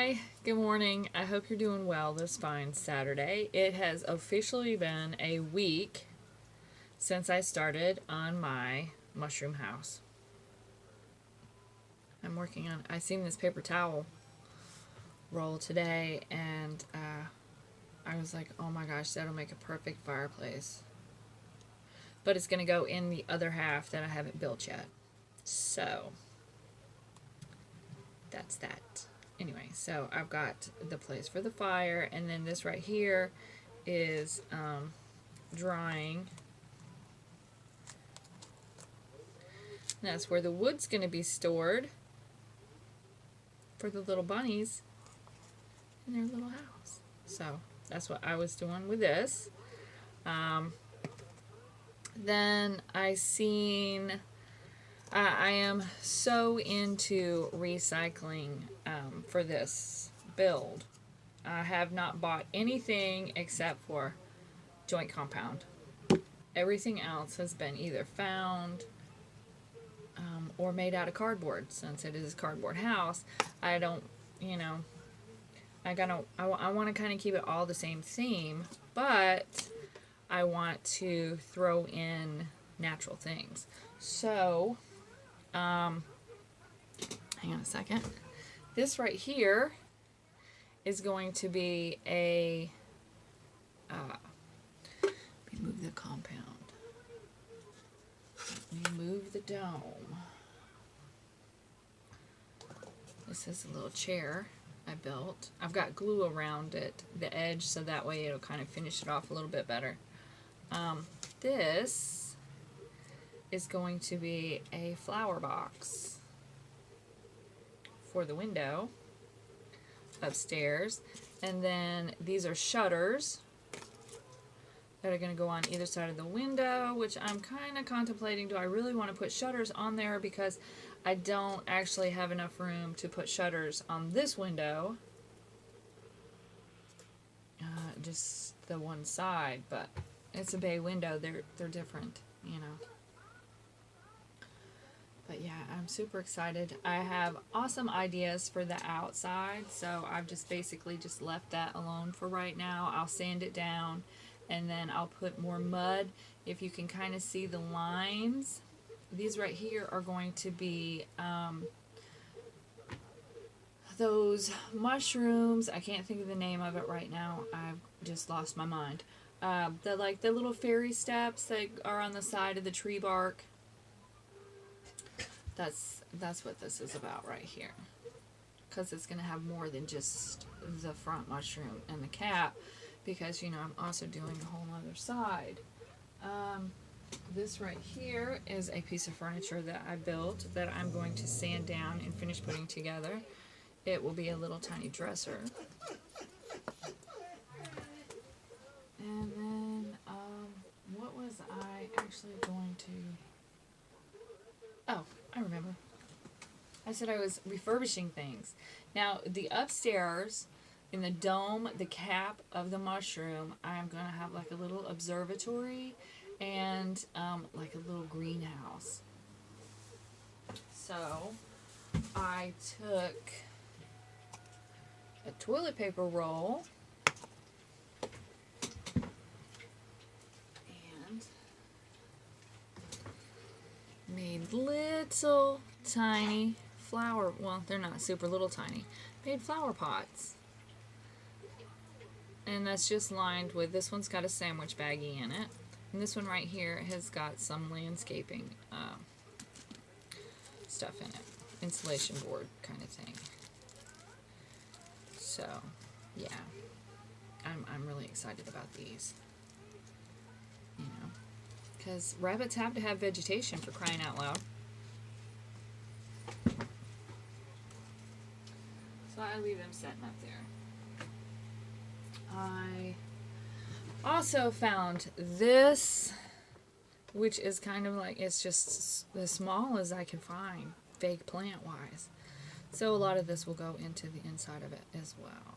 Hi, good morning. I hope you're doing well this fine Saturday. It has officially been a week since I started on my mushroom house. I seen this paper towel roll today and I was like, oh my gosh, that'll make a perfect fireplace. But it's going to go in the other half that I haven't built yet. So, that's that. Anyway, so I've got the place for the fire, and then this right here is drying. That's where the wood's going to be stored for the little bunnies in their little house. So that's what I was doing with this. Then I am so into recycling for this build. I have not bought anything except for joint compound. Everything else has been either found or made out of cardboard. Since it is a cardboard house, I don't, I want to kind of keep it all the same theme, but I want to throw in natural things. So, hang on a second. This right here is going to be a, let me move the compound. Let me move the dome. This is a little chair I built. I've got glue around it, the edge, so that way it'll kind of finish it off a little bit better. This is going to be a flower box for the window upstairs. And then these are shutters that are going to go on either side of the window, which I'm kind of contemplating, do I really want to put shutters on there, because I don't actually have enough room to put shutters on this window, just the one side, but it's a bay window, they're different, But yeah, I'm super excited. I have awesome ideas for the outside, so I've just basically just left that alone for right now. I'll sand it down, and then I'll put more mud. If you can kind of see the lines, these right here are going to be those mushrooms. I can't think of the name of it right now. I've just lost my mind. The little fairy steps that are on the side of the tree bark. That's what this is about right here, because it's going to have more than just the front mushroom and the cap, because I'm also doing a whole other side. This right here is a piece of furniture that I built that I'm going to sand down and finish putting together. It will be a little tiny dresser. And then what was I actually going to... Oh, I remember. I said I was refurbishing things. Now, the upstairs, in the dome, the cap of the mushroom, I'm going to have like a little observatory and like a little greenhouse. So, I took a toilet paper roll and made little tiny flower, well, they're not super little tiny, made flower pots. And that's just lined with, this one's got a sandwich baggie in it. And this one right here has got some landscaping stuff in it. Insulation board kind of thing. So, yeah. I'm really excited about these. Because rabbits have to have vegetation, for crying out loud. So I leave them setting up there. I also found this, which is kind of like, it's just as small as I can find, fake plant wise. So a lot of this will go into the inside of it as well,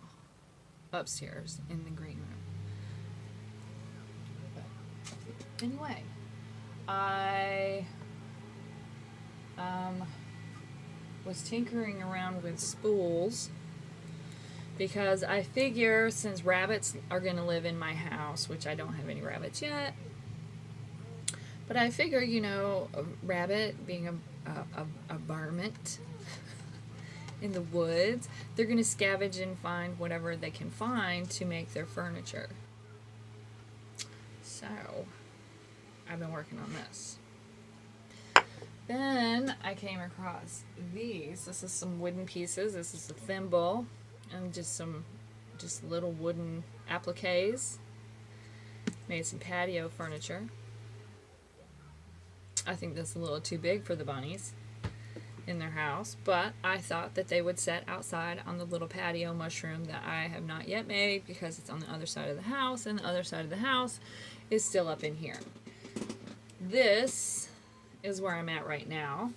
upstairs in the green room. But anyway, I was tinkering around with spools because I figure since rabbits are going to live in my house, which I don't have any rabbits yet, but I figure, you know, a rabbit being a varmint in the woods, they're going to scavenge and find whatever they can find to make their furniture. So, I've been working on this. Then I came across these. This is some wooden pieces. This is a thimble and just little wooden appliques. Made some patio furniture. I think that's a little too big for the bunnies in their house, but I thought that they would set outside on the little patio mushroom that I have not yet made because it's on the other side of the house, and the other side of the house is still up in here. This is where I'm at right now.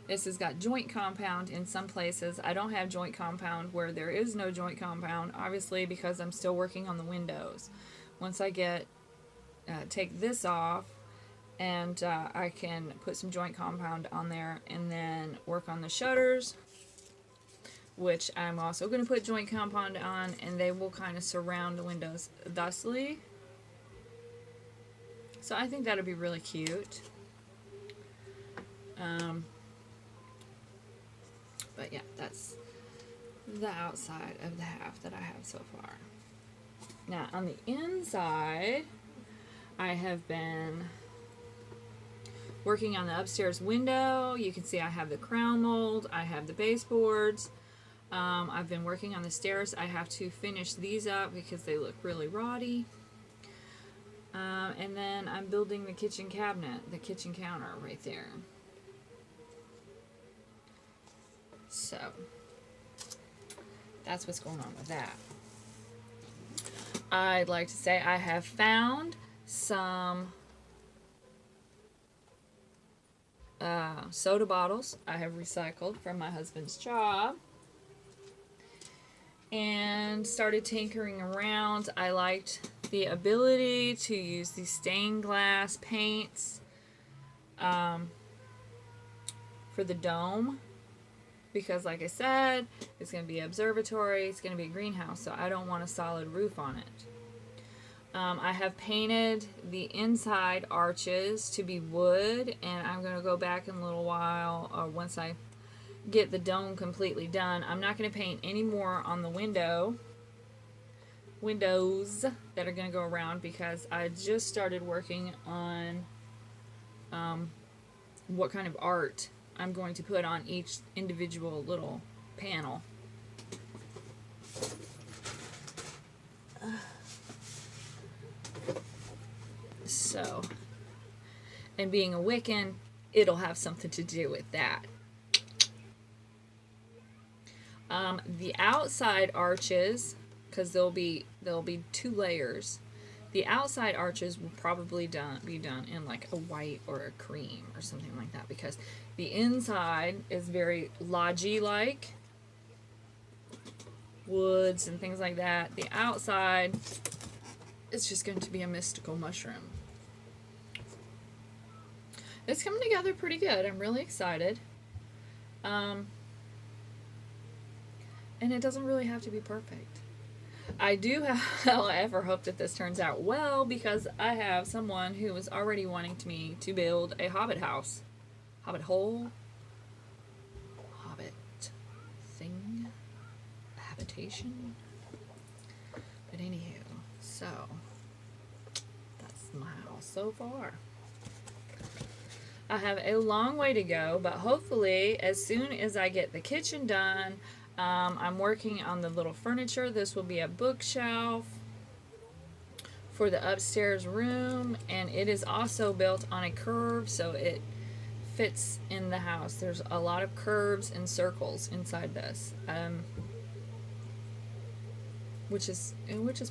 This has got joint compound in some places. I don't have joint compound where there is no joint compound, obviously, because I'm still working on the windows. Once I get take this off, and I can put some joint compound on there and then work on the shutters, which I'm also going to put joint compound on, and they will kind of surround the windows thusly. So I think that'll be really cute. But yeah, that's the outside of the half that I have so far. Now on the inside, I have been working on the upstairs window. You can see I have the crown mold, I have the baseboards. I've been working on the stairs. I have to finish these up because they look really rotty. And then I'm building the kitchen cabinet, the kitchen counter right there. So, that's what's going on with that. I'd like to say I have found some soda bottles I have recycled from my husband's job and started tinkering around. I liked the ability to use these stained glass paints for the dome, because like I said, it's going to be an observatory, it's going to be a greenhouse, so I don't want a solid roof on it. I have painted the inside arches to be wood, and I'm going to go back in a little while once I get the dome completely done. I'm not going to paint any more on the windows that are going to go around, because I just started working on what kind of art I'm going to put on each individual little panel. So, and being a Wiccan, it'll have something to do with that. The outside arches, because there'll be 2 layers. The outside arches will probably be done in like a white or a cream or something like that, because the inside is very lodgy like woods and things like that. The outside is just going to be a mystical mushroom. It's coming together pretty good. I'm really excited. And it doesn't really have to be perfect. I do, however, hope that this turns out well, because I have someone who is already wanting me to build a hobbit house. Hobbit hole? Hobbit thing? Habitation? But anywho, so that's my house so far. I have a long way to go, but hopefully as soon as I get the kitchen done, I'm working on the little furniture. This will be a bookshelf for the upstairs room, and it is also built on a curve, so it fits in the house. There's a lot of curves and circles inside this, which is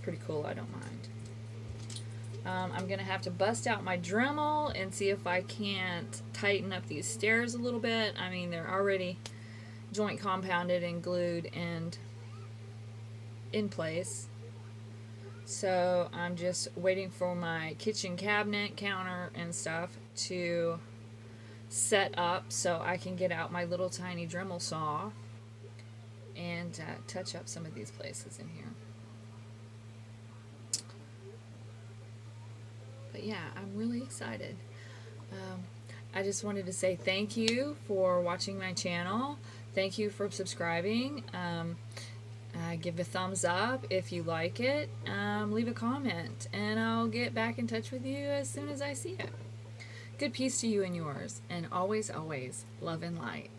pretty cool. I don't mind. I'm gonna have to bust out my Dremel and see if I can't tighten up these stairs a little bit. I mean, they're already joint compounded and glued and in place, so I'm just waiting for my kitchen cabinet counter and stuff to set up so I can get out my little tiny Dremel saw and touch up some of these places in here. But yeah, I'm really excited. I just wanted to say thank you for watching my channel. Thank you for subscribing. Give a thumbs up if you like it. Leave a comment, and I'll get back in touch with you as soon as I see it. Good peace to you and yours, and always, always love and light.